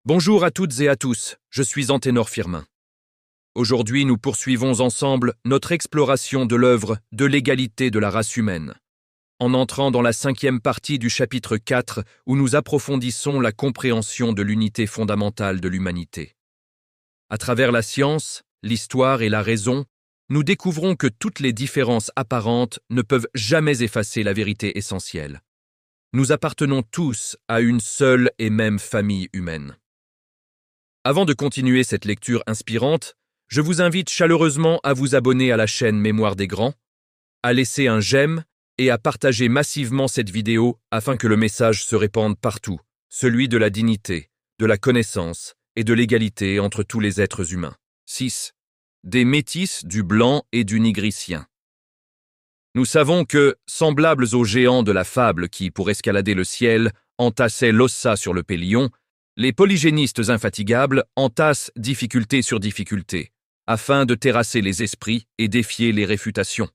Bonjour à toutes et à tous, je suis Anténor Firmin. Aujourd'hui, nous poursuivons ensemble notre exploration de l'œuvre de l'égalité de la race humaine, en entrant dans la 5e partie du chapitre 4 où nous approfondissons la compréhension de l'unité fondamentale de l'humanité. À travers la science, l'histoire et la raison, nous découvrons que toutes les différences apparentes ne peuvent jamais effacer la vérité essentielle. Nous appartenons tous à une seule et même famille humaine. Avant de continuer cette lecture inspirante, je vous invite chaleureusement à vous abonner à la chaîne Mémoire des Grands, à laisser un j'aime et à partager massivement cette vidéo afin que le message se répande partout, celui de la dignité, de la connaissance et de l'égalité entre tous les êtres humains. 6. Des métis du blanc et du nigricien. Nous savons que, semblables aux géants de la fable qui, pour escalader le ciel, entassaient l'ossa sur le pélion, les polygénistes infatigables entassent difficulté sur difficulté, afin de terrasser les esprits et défier les réfutations.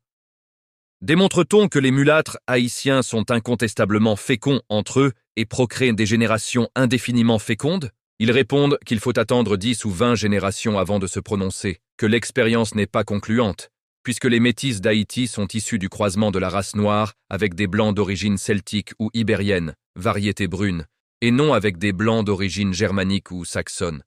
Démontre-t-on que les mulâtres haïtiens sont incontestablement féconds entre eux et procréent des générations indéfiniment fécondes? Ils répondent qu'il faut attendre 10 ou 20 générations avant de se prononcer, que l'expérience n'est pas concluante, puisque les métis d'Haïti sont issus du croisement de la race noire avec des blancs d'origine celtique ou ibérienne, variété brune, et non avec des blancs d'origine germanique ou saxonne.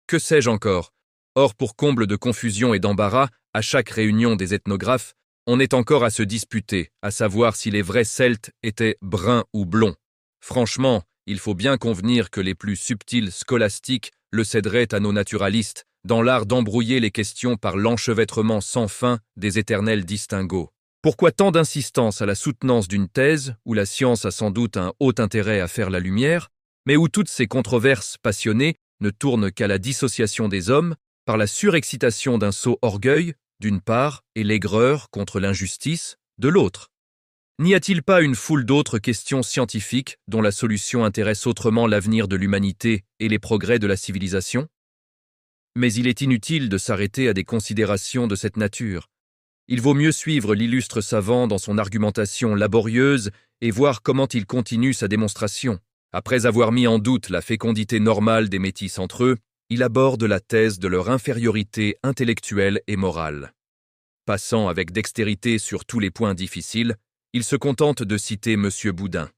Que sais-je encore? Or, pour comble de confusion et d'embarras, à chaque réunion des ethnographes, on est encore à se disputer, à savoir si les vrais Celtes étaient bruns ou blonds. Franchement, il faut bien convenir que les plus subtils scolastiques le céderaient à nos naturalistes, dans l'art d'embrouiller les questions par l'enchevêtrement sans fin des éternels distinguos. Pourquoi tant d'insistance à la soutenance d'une thèse, où la science a sans doute un haut intérêt à faire la lumière, mais où toutes ces controverses passionnées ne tournent qu'à la dissociation des hommes, par la surexcitation d'un sot orgueil, d'une part, et l'aigreur contre l'injustice, de l'autre? N'y a-t-il pas une foule d'autres questions scientifiques dont la solution intéresse autrement l'avenir de l'humanité et les progrès de la civilisation? Mais il est inutile de s'arrêter à des considérations de cette nature. Il vaut mieux suivre l'illustre savant dans son argumentation laborieuse et voir comment il continue sa démonstration. Après avoir mis en doute la fécondité normale des métis entre eux, il aborde la thèse de leur infériorité intellectuelle et morale. Passant avec dextérité sur tous les points difficiles, il se contente de citer M. Boudin.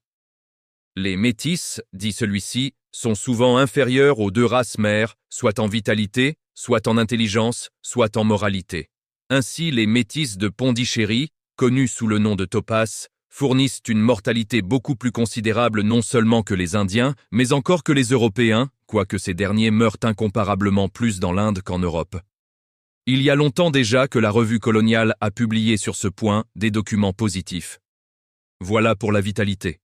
Les métis, dit celui-ci, sont souvent inférieurs aux deux races mères, soit en vitalité, soit en intelligence, soit en moralité. Ainsi, les métis de Pondichéry, connus sous le nom de Taupas, fournissent une mortalité beaucoup plus considérable non seulement que les Indiens, mais encore que les Européens, quoique ces derniers meurent incomparablement plus dans l'Inde qu'en Europe. Il y a longtemps déjà que la revue coloniale a publié sur ce point des documents positifs. Voilà pour la vitalité.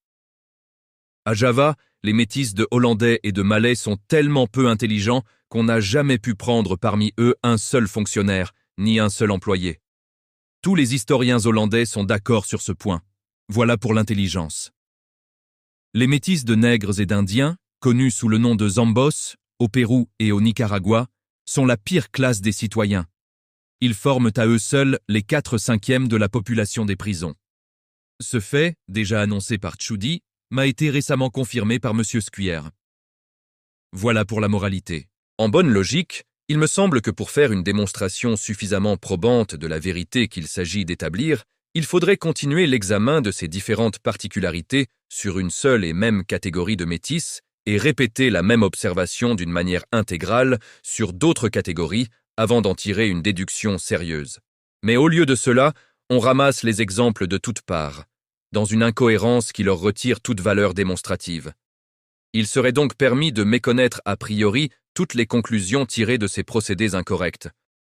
À Java, les métis de Hollandais et de Malais sont tellement peu intelligents qu'on n'a jamais pu prendre parmi eux un seul fonctionnaire, ni un seul employé. Tous les historiens hollandais sont d'accord sur ce point. Voilà pour l'intelligence. Les métis de nègres et d'indiens, connus sous le nom de Zambos, au Pérou et au Nicaragua, sont la pire classe des citoyens. Ils forment à eux seuls les 4/5 de la population des prisons. Ce fait, déjà annoncé par Tchoudi, m'a été récemment confirmé par M. Squier. Voilà pour la moralité. En bonne logique, il me semble que pour faire une démonstration suffisamment probante de la vérité qu'il s'agit d'établir, il faudrait continuer l'examen de ces différentes particularités sur une seule et même catégorie de métis et répéter la même observation d'une manière intégrale sur d'autres catégories avant d'en tirer une déduction sérieuse. Mais au lieu de cela, on ramasse les exemples de toutes parts, dans une incohérence qui leur retire toute valeur démonstrative. Il serait donc permis de méconnaître a priori toutes les conclusions tirées de ces procédés incorrects.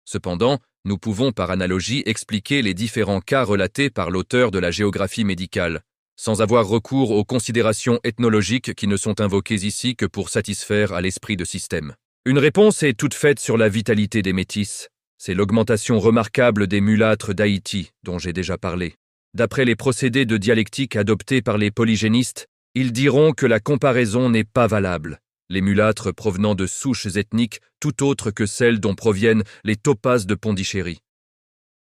Cependant, nous pouvons par analogie expliquer les différents cas relatés par l'auteur de la géographie médicale, sans avoir recours aux considérations ethnologiques qui ne sont invoquées ici que pour satisfaire à l'esprit de système. Une réponse est toute faite sur la vitalité des métis. C'est l'augmentation remarquable des mulâtres d'Haïti, dont j'ai déjà parlé. D'après les procédés de dialectique adoptés par les polygénistes, ils diront que la comparaison n'est pas valable. Les mulâtres provenant de souches ethniques tout autres que celles dont proviennent les Taupas de Pondichéry.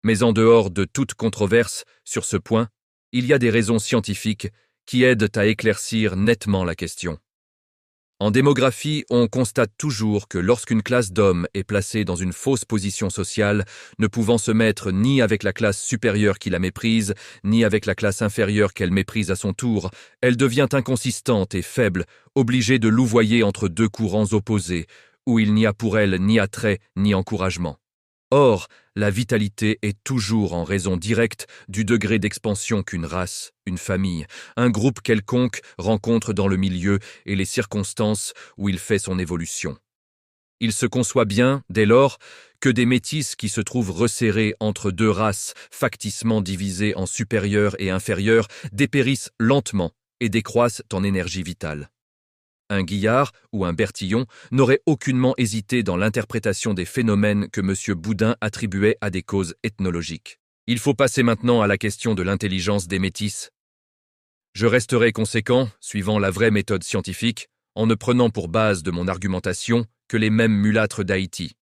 Mais en dehors de toute controverse sur ce point, il y a des raisons scientifiques qui aident à éclaircir nettement la question. En démographie, on constate toujours que lorsqu'une classe d'hommes est placée dans une fausse position sociale, ne pouvant se mettre ni avec la classe supérieure qui la méprise, ni avec la classe inférieure qu'elle méprise à son tour, elle devient inconsistante et faible, obligée de louvoyer entre deux courants opposés, où il n'y a pour elle ni attrait ni encouragement. Or, la vitalité est toujours en raison directe du degré d'expansion qu'une race, une famille, un groupe quelconque rencontre dans le milieu et les circonstances où il fait son évolution. Il se conçoit bien, dès lors, que des métis qui se trouvent resserrés entre deux races facticement divisées en supérieures et inférieures dépérissent lentement et décroissent en énergie vitale. Un Guillard ou un Bertillon n'aurait aucunement hésité dans l'interprétation des phénomènes que M. Boudin attribuait à des causes ethnologiques. Il faut passer maintenant à la question de l'intelligence des métis. Je resterai conséquent, suivant la vraie méthode scientifique, en ne prenant pour base de mon argumentation que les mêmes mulâtres d'Haïti.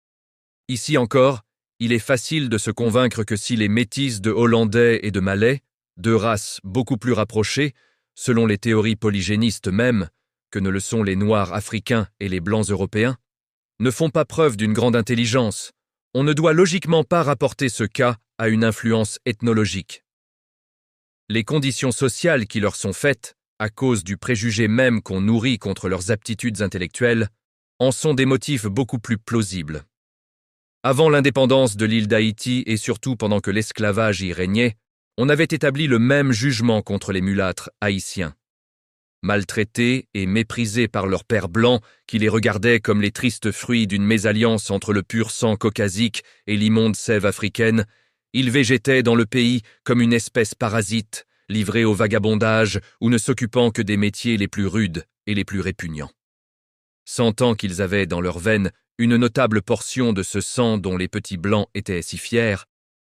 Ici encore, il est facile de se convaincre que si les métis de Hollandais et de Malais, deux races beaucoup plus rapprochées, selon les théories polygénistes même, que ne le sont les Noirs africains et les Blancs européens, ne font pas preuve d'une grande intelligence, on ne doit logiquement pas rapporter ce cas à une influence ethnologique. Les conditions sociales qui leur sont faites, à cause du préjugé même qu'on nourrit contre leurs aptitudes intellectuelles, en sont des motifs beaucoup plus plausibles. Avant l'indépendance de l'île d'Haïti et surtout pendant que l'esclavage y régnait, on avait établi le même jugement contre les mulâtres haïtiens. Maltraités et méprisés par leurs pères blancs qui les regardaient comme les tristes fruits d'une mésalliance entre le pur sang caucasique et l'immonde sève africaine, ils végétaient dans le pays comme une espèce parasite, livrée au vagabondage ou ne s'occupant que des métiers les plus rudes et les plus répugnants. Sentant qu'ils avaient dans leurs veines une notable portion de ce sang dont les petits blancs étaient si fiers,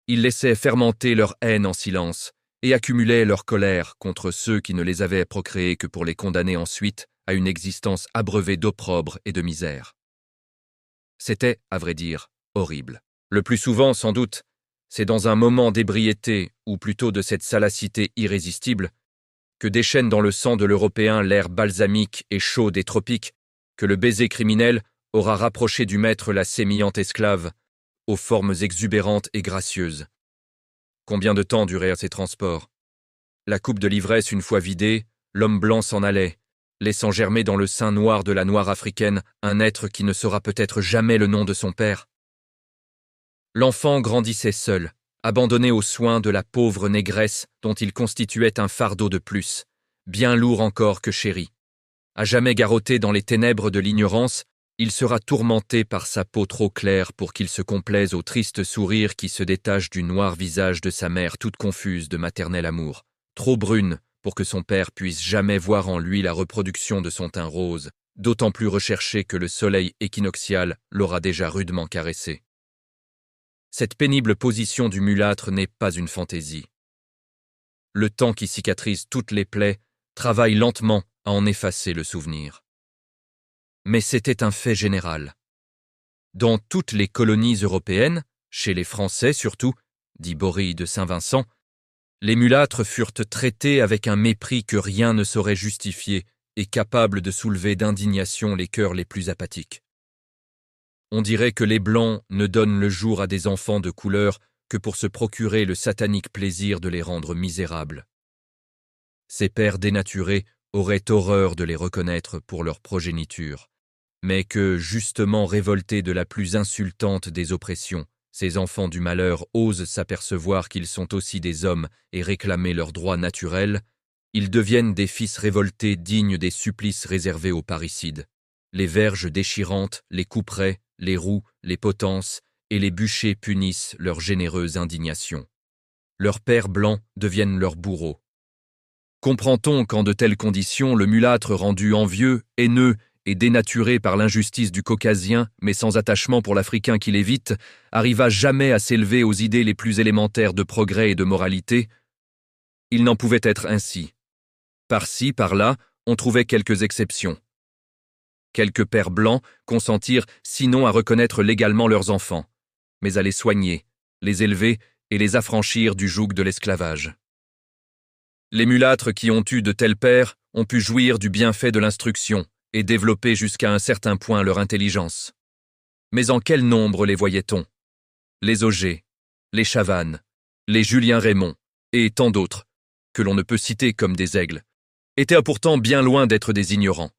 ils laissaient fermenter leur haine en silence, et accumulaient leur colère contre ceux qui ne les avaient procréés que pour les condamner ensuite à une existence abreuvée d'opprobre et de misère. C'était, à vrai dire, horrible. Le plus souvent, sans doute, c'est dans un moment d'ébriété, ou plutôt de cette salacité irrésistible, que déchaîne dans le sang de l'Européen l'air balsamique et chaud des tropiques, que le baiser criminel aura rapproché du maître la sémillante esclave, aux formes exubérantes et gracieuses. Combien de temps durèrent ces transports? La coupe de l'ivresse une fois vidée, l'homme blanc s'en allait, laissant germer dans le sein noir de la noire africaine un être qui ne saura peut-être jamais le nom de son père. L'enfant grandissait seul, abandonné aux soins de la pauvre négresse dont il constituait un fardeau de plus, bien lourd encore que chéri. À jamais garrotté dans les ténèbres de l'ignorance, il sera tourmenté par sa peau trop claire pour qu'il se complaise au triste sourire qui se détache du noir visage de sa mère toute confuse de maternel amour, trop brune pour que son père puisse jamais voir en lui la reproduction de son teint rose, d'autant plus recherché que le soleil équinoxial l'aura déjà rudement caressé. Cette pénible position du mulâtre n'est pas une fantaisie. Le temps qui cicatrise toutes les plaies travaille lentement à en effacer le souvenir. Mais c'était un fait général. Dans toutes les colonies européennes, chez les Français surtout, dit Bory de Saint-Vincent, les mulâtres furent traités avec un mépris que rien ne saurait justifier et capable de soulever d'indignation les cœurs les plus apathiques. On dirait que les Blancs ne donnent le jour à des enfants de couleur que pour se procurer le satanique plaisir de les rendre misérables. Ces pères dénaturés auraient horreur de les reconnaître pour leur progéniture, mais que, justement révoltés de la plus insultante des oppressions, ces enfants du malheur osent s'apercevoir qu'ils sont aussi des hommes et réclamer leurs droits naturels, ils deviennent des fils révoltés dignes des supplices réservés aux parricides. Les verges déchirantes, les couperets, les roues, les potences et les bûchers punissent leur généreuse indignation. Leurs pères blancs deviennent leurs bourreaux. Comprend-on qu'en de telles conditions, le mulâtre rendu envieux, haineux et dénaturé par l'injustice du caucasien, mais sans attachement pour l'Africain qui l'évite, arriva jamais à s'élever aux idées les plus élémentaires de progrès et de moralité? Il n'en pouvait être ainsi. Par-ci, par-là, on trouvait quelques exceptions. Quelques pères blancs consentirent sinon à reconnaître légalement leurs enfants, mais à les soigner, les élever et les affranchir du joug de l'esclavage. Les mulâtres qui ont eu de tels pères ont pu jouir du bienfait de l'instruction et développer jusqu'à un certain point leur intelligence. Mais en quel nombre les voyait-on? Les Auger, les Chavannes, les Julien Raymond, et tant d'autres, que l'on ne peut citer comme des aigles, étaient pourtant bien loin d'être des ignorants.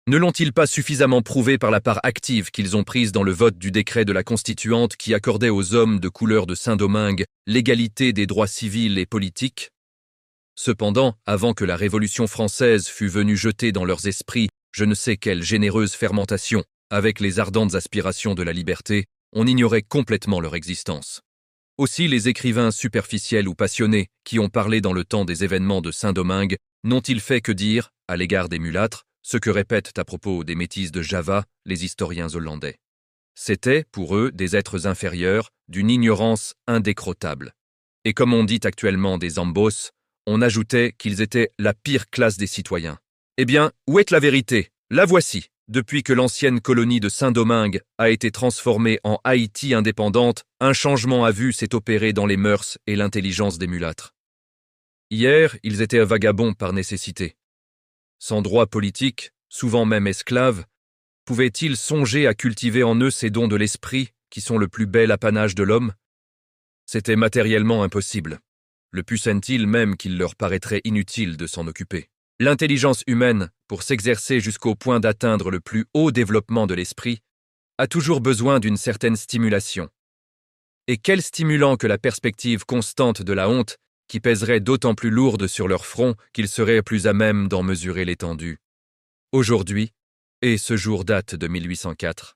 Ne l'ont-ils pas suffisamment prouvé par la part active qu'ils ont prise dans le vote du décret de la Constituante qui accordait aux hommes de couleur de Saint-Domingue l'égalité des droits civils et politiques? Cependant, avant que la Révolution française fût venue jeter dans leurs esprits je ne sais quelle généreuse fermentation, avec les ardentes aspirations de la liberté, on ignorait complètement leur existence. Aussi les écrivains superficiels ou passionnés qui ont parlé dans le temps des événements de Saint-Domingue n'ont-ils fait que dire, à l'égard des mulâtres, ce que répètent à propos des métis de Java les historiens hollandais. C'étaient, pour eux, des êtres inférieurs, d'une ignorance indécrottable. Et comme on dit actuellement des ambos, on ajoutait qu'ils étaient la pire classe des citoyens. Eh bien, où est la vérité? La voici. Depuis que l'ancienne colonie de Saint-Domingue a été transformée en Haïti indépendante, un changement à vue s'est opéré dans les mœurs et l'intelligence des mulâtres. Hier, ils étaient vagabonds par nécessité. Sans droit politique, souvent même esclaves, pouvaient-ils songer à cultiver en eux ces dons de l'esprit qui sont le plus bel apanage de l'homme? C'était matériellement impossible. Le puissent-ils même qu'il leur paraîtrait inutile de s'en occuper. L'intelligence humaine, pour s'exercer jusqu'au point d'atteindre le plus haut développement de l'esprit, a toujours besoin d'une certaine stimulation. Et quel stimulant que la perspective constante de la honte, qui pèserait d'autant plus lourde sur leur front qu'ils seraient plus à même d'en mesurer l'étendue. Aujourd'hui, et ce jour date de 1804,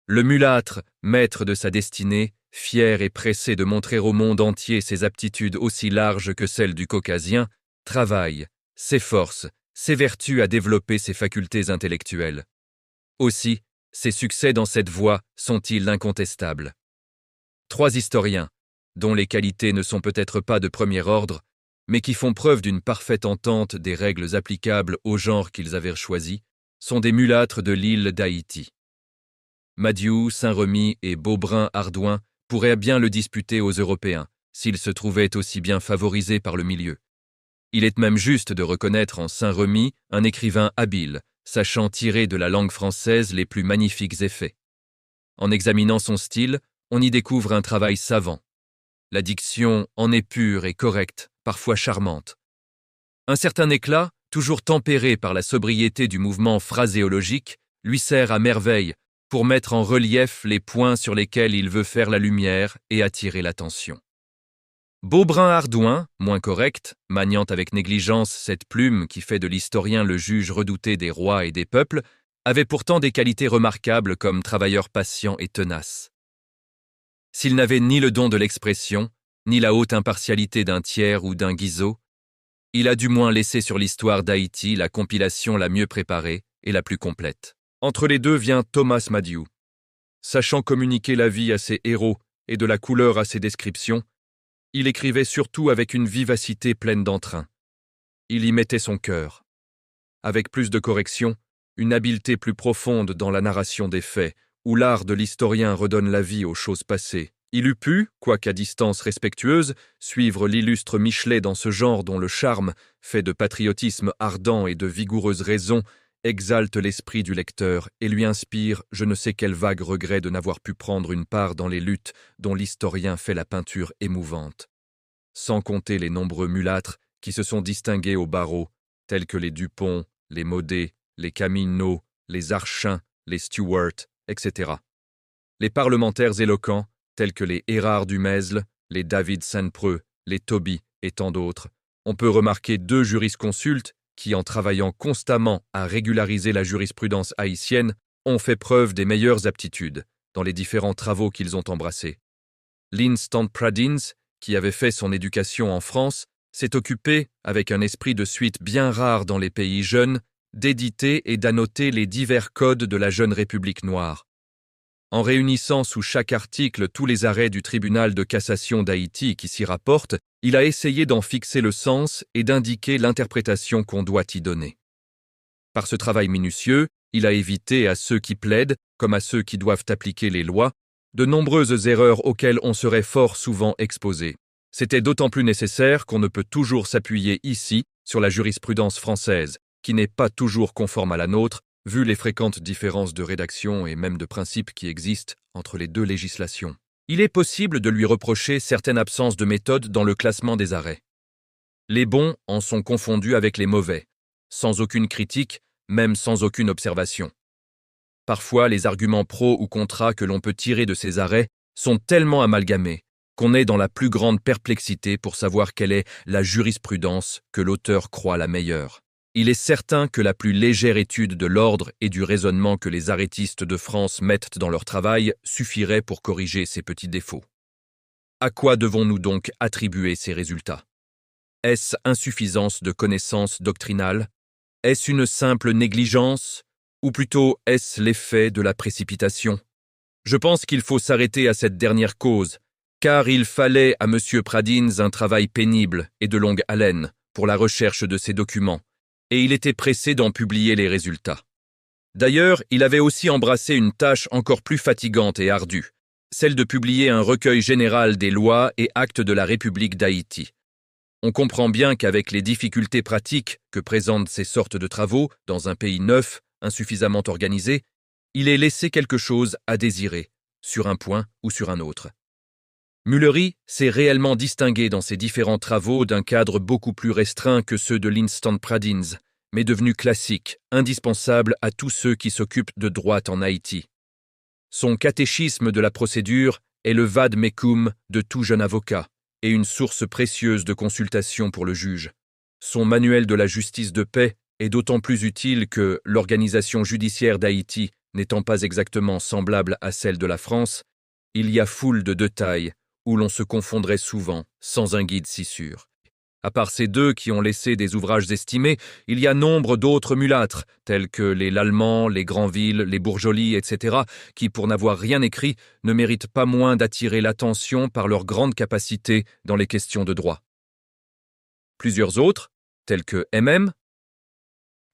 le mulâtre, maître de sa destinée, fier et pressé de montrer au monde entier ses aptitudes aussi larges que celles du caucasien, travaille, s'efforce, s'évertue à développer ses facultés intellectuelles. Aussi, ses succès dans cette voie sont-ils incontestables. 3 historiens, dont les qualités ne sont peut-être pas de premier ordre, mais qui font preuve d'une parfaite entente des règles applicables au genre qu'ils avaient choisi, sont des mulâtres de l'île d'Haïti. Madiou, Saint-Remy et Beaubrun-Ardouin pourraient bien le disputer aux Européens, s'ils se trouvaient aussi bien favorisés par le milieu. Il est même juste de reconnaître en Saint-Remy un écrivain habile, sachant tirer de la langue française les plus magnifiques effets. En examinant son style, on y découvre un travail savant. La diction en est pure et correcte, parfois charmante. Un certain éclat, toujours tempéré par la sobriété du mouvement phraséologique, lui sert à merveille pour mettre en relief les points sur lesquels il veut faire la lumière et attirer l'attention. Beaubrun-Ardouin, moins correct, maniant avec négligence cette plume qui fait de l'historien le juge redouté des rois et des peuples, avait pourtant des qualités remarquables comme travailleur patient et tenace. S'il n'avait ni le don de l'expression, ni la haute impartialité d'un Thiers ou d'un Guizot, il a du moins laissé sur l'histoire d'Haïti la compilation la mieux préparée et la plus complète. Entre les deux vient Thomas Madiou. Sachant communiquer la vie à ses héros et de la couleur à ses descriptions, il écrivait surtout avec une vivacité pleine d'entrain. Il y mettait son cœur. Avec plus de correction, une habileté plus profonde dans la narration des faits, où l'art de l'historien redonne la vie aux choses passées. Il eût pu, quoiqu'à distance respectueuse, suivre l'illustre Michelet dans ce genre dont le charme, fait de patriotisme ardent et de vigoureuse raison, exalte l'esprit du lecteur et lui inspire je ne sais quel vague regret de n'avoir pu prendre une part dans les luttes dont l'historien fait la peinture émouvante. Sans compter les nombreux mulâtres qui se sont distingués au barreau, tels que les Dupont, les Maudet, les Camino, les Archin, les Stewart, etc. Les parlementaires éloquents, tels que les Hérard du Mesle, les David Saint-Preux, les Tobie et tant d'autres, on peut remarquer 2 jurisconsultes qui, en travaillant constamment à régulariser la jurisprudence haïtienne, ont fait preuve des meilleures aptitudes dans les différents travaux qu'ils ont embrassés. L'Instant Pradins, qui avait fait son éducation en France, s'est occupé, avec un esprit de suite bien rare dans les pays jeunes, d'éditer et d'annoter les divers codes de la jeune République noire. En réunissant sous chaque article tous les arrêts du tribunal de cassation d'Haïti qui s'y rapportent, il a essayé d'en fixer le sens et d'indiquer l'interprétation qu'on doit y donner. Par ce travail minutieux, il a évité à ceux qui plaident, comme à ceux qui doivent appliquer les lois, de nombreuses erreurs auxquelles on serait fort souvent exposé. C'était d'autant plus nécessaire qu'on ne peut toujours s'appuyer ici sur la jurisprudence française, qui n'est pas toujours conforme à la nôtre, vu les fréquentes différences de rédaction et même de principe qui existent entre les deux législations. Il est possible de lui reprocher certaines absences de méthode dans le classement des arrêts. Les bons en sont confondus avec les mauvais, sans aucune critique, même sans aucune observation. Parfois, les arguments pro ou contra que l'on peut tirer de ces arrêts sont tellement amalgamés qu'on est dans la plus grande perplexité pour savoir quelle est la jurisprudence que l'auteur croit la meilleure. Il est certain que la plus légère étude de l'ordre et du raisonnement que les arrêtistes de France mettent dans leur travail suffirait pour corriger ces petits défauts. À quoi devons-nous donc attribuer ces résultats? Est-ce insuffisance de connaissances doctrinales? Est-ce une simple négligence? Ou plutôt, est-ce l'effet de la précipitation? Je pense qu'il faut s'arrêter à cette dernière cause, car il fallait à M. Pradines un travail pénible et de longue haleine pour la recherche de ces documents, et il était pressé d'en publier les résultats. D'ailleurs, il avait aussi embrassé une tâche encore plus fatigante et ardue, celle de publier un recueil général des lois et actes de la République d'Haïti. On comprend bien qu'avec les difficultés pratiques que présentent ces sortes de travaux dans un pays neuf, insuffisamment organisé, il est laissé quelque chose à désirer, sur un point ou sur un autre. Mullery s'est réellement distingué dans ses différents travaux d'un cadre beaucoup plus restreint que ceux de l'instant Pradines, mais devenu classique, indispensable à tous ceux qui s'occupent de droit en Haïti. Son catéchisme de la procédure est le vade mecum de tout jeune avocat et une source précieuse de consultation pour le juge. Son manuel de la justice de paix est d'autant plus utile que l'organisation judiciaire d'Haïti n'étant pas exactement semblable à celle de la France, il y a foule de détails où l'on se confondrait souvent sans un guide si sûr. À part ces deux qui ont laissé des ouvrages estimés, il y a nombre d'autres mulâtres, tels que les Lallemand, les Granville, les Bourjoli, etc., qui, pour n'avoir rien écrit, ne méritent pas moins d'attirer l'attention par leur grande capacité dans les questions de droit. Plusieurs autres, tels que MM,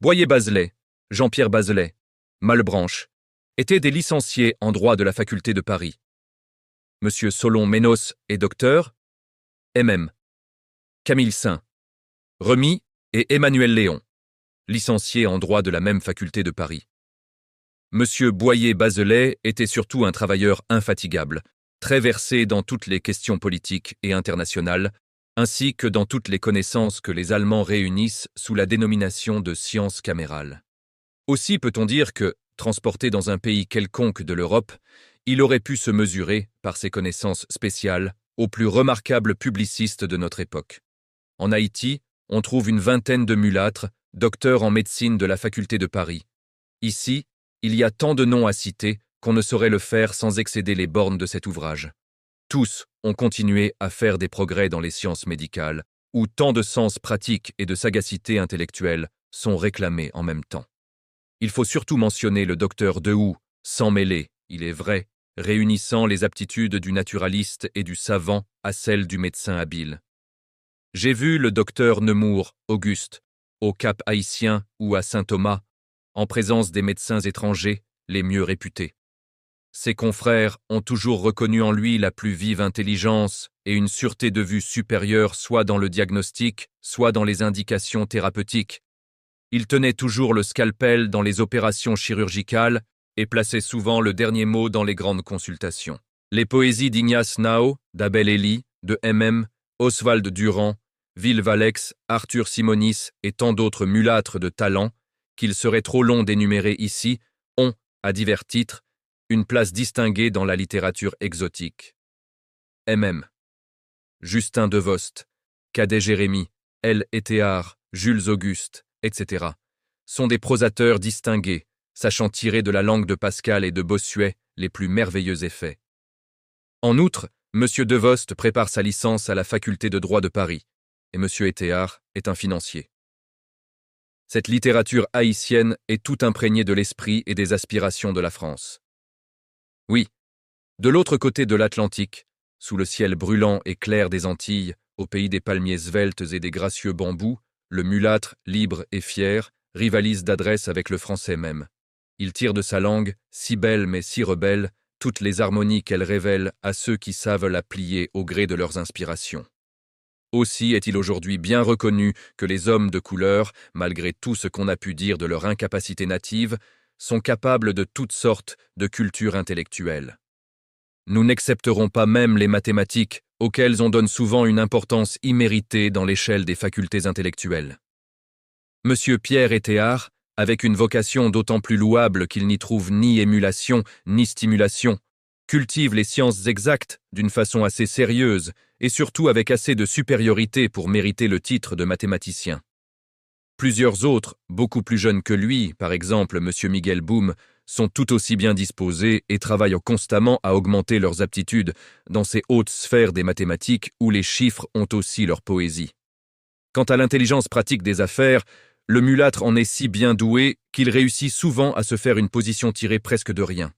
Boyer-Bazelet, Jean-Pierre Bazelet, Malebranche, étaient des licenciés en droit de la faculté de Paris. M. Solon-Ménos est docteur, MM. Camille Saint, Remy et Emmanuel Léon, licenciés en droit de la même faculté de Paris. M. Boyer-Bazelet était surtout un travailleur infatigable, très versé dans toutes les questions politiques et internationales, ainsi que dans toutes les connaissances que les Allemands réunissent sous la dénomination de sciences camérales. Aussi peut-on dire que, transporté dans un pays quelconque de l'Europe, il aurait pu se mesurer, par ses connaissances spéciales, aux plus remarquables publicistes de notre époque. En Haïti, on trouve une vingtaine de mulâtres, docteurs en médecine de la faculté de Paris. Ici, il y a tant de noms à citer qu'on ne saurait le faire sans excéder les bornes de cet ouvrage. Tous ont continué à faire des progrès dans les sciences médicales, où tant de sens pratique et de sagacité intellectuelle sont réclamés en même temps. Il faut surtout mentionner le docteur Dehoux, sans mêler, il est vrai, réunissant les aptitudes du naturaliste et du savant à celles du médecin habile. J'ai vu le docteur Nemours, Auguste, au Cap Haïtien ou à Saint-Thomas, en présence des médecins étrangers les mieux réputés. Ses confrères ont toujours reconnu en lui la plus vive intelligence et une sûreté de vue supérieure soit dans le diagnostic, soit dans les indications thérapeutiques. Il tenait toujours le scalpel dans les opérations chirurgicales et plaçait souvent le dernier mot dans les grandes consultations. Les poésies d'Ignace Nao, d'Abel Elie, de MM, Oswald Durand, Ville-Valex, Arthur Simonis et tant d'autres mulâtres de talent, qu'il serait trop long d'énumérer ici, ont, à divers titres, une place distinguée dans la littérature exotique. MM. Justin Devost, Cadet Jérémie, L. Éthéard, Jules Auguste, etc. sont des prosateurs distingués, sachant tirer de la langue de Pascal et de Bossuet les plus merveilleux effets. En outre, M. Devost prépare sa licence à la faculté de droit de Paris, et M. Éthéard est un financier. Cette littérature haïtienne est tout imprégnée de l'esprit et des aspirations de la France. Oui, de l'autre côté de l'Atlantique, sous le ciel brûlant et clair des Antilles, au pays des palmiers sveltes et des gracieux bambous, le mulâtre, libre et fier, rivalise d'adresse avec le français même. Il tire de sa langue, si belle mais si rebelle, toutes les harmonies qu'elle révèle à ceux qui savent la plier au gré de leurs inspirations. Aussi est-il aujourd'hui bien reconnu que les hommes de couleur, malgré tout ce qu'on a pu dire de leur incapacité native, sont capables de toutes sortes de cultures intellectuelles. Nous n'accepterons pas même les mathématiques, auxquelles on donne souvent une importance imméritée dans l'échelle des facultés intellectuelles. Monsieur Pierre Éthéard, avec une vocation d'autant plus louable qu'il n'y trouve ni émulation ni stimulation, cultive les sciences exactes d'une façon assez sérieuse et surtout avec assez de supériorité pour mériter le titre de mathématicien. Plusieurs autres, beaucoup plus jeunes que lui, par exemple Monsieur Miguel Boom, sont tout aussi bien disposés et travaillent constamment à augmenter leurs aptitudes dans ces hautes sphères des mathématiques où les chiffres ont aussi leur poésie. Quant à l'intelligence pratique des affaires, le mulâtre en est si bien doué qu'il réussit souvent à se faire une position tirée presque de rien.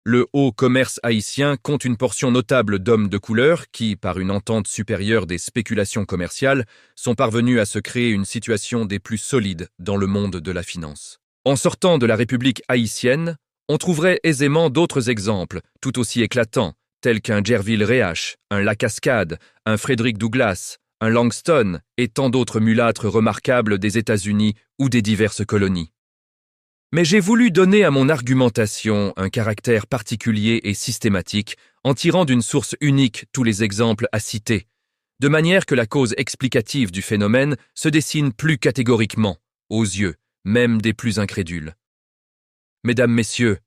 Le haut commerce haïtien compte une portion notable d'hommes de couleur qui, par une entente supérieure des spéculations commerciales, sont parvenus à se créer une situation des plus solides dans le monde de la finance. En sortant de la République haïtienne, on trouverait aisément d'autres exemples, tout aussi éclatants, tels qu'un Gerville Réache, un Lacascade, un Frederick Douglass, un Langston et tant d'autres mulâtres remarquables des États-Unis ou des diverses colonies. Mais j'ai voulu donner à mon argumentation un caractère particulier et systématique en tirant d'une source unique tous les exemples à citer, de manière que la cause explicative du phénomène se dessine plus catégoriquement, aux yeux, même des plus incrédules. Mesdames, Messieurs,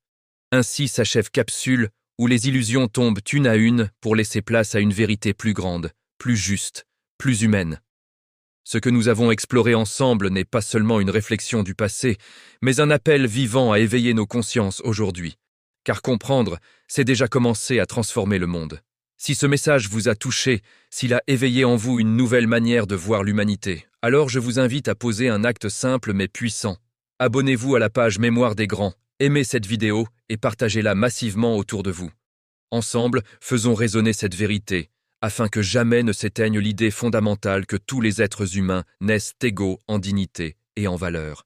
ainsi s'achève Capsule où les illusions tombent une à une pour laisser place à une vérité plus grande, plus juste, plus humaine. Ce que nous avons exploré ensemble n'est pas seulement une réflexion du passé, mais un appel vivant à éveiller nos consciences aujourd'hui. Car comprendre, c'est déjà commencer à transformer le monde. Si ce message vous a touché, s'il a éveillé en vous une nouvelle manière de voir l'humanité, alors je vous invite à poser un acte simple mais puissant. Abonnez-vous à la page Mémoire des Grands, aimez cette vidéo et partagez-la massivement autour de vous. Ensemble, faisons résonner cette vérité, afin que jamais ne s'éteigne l'idée fondamentale que tous les êtres humains naissent égaux en dignité et en valeur.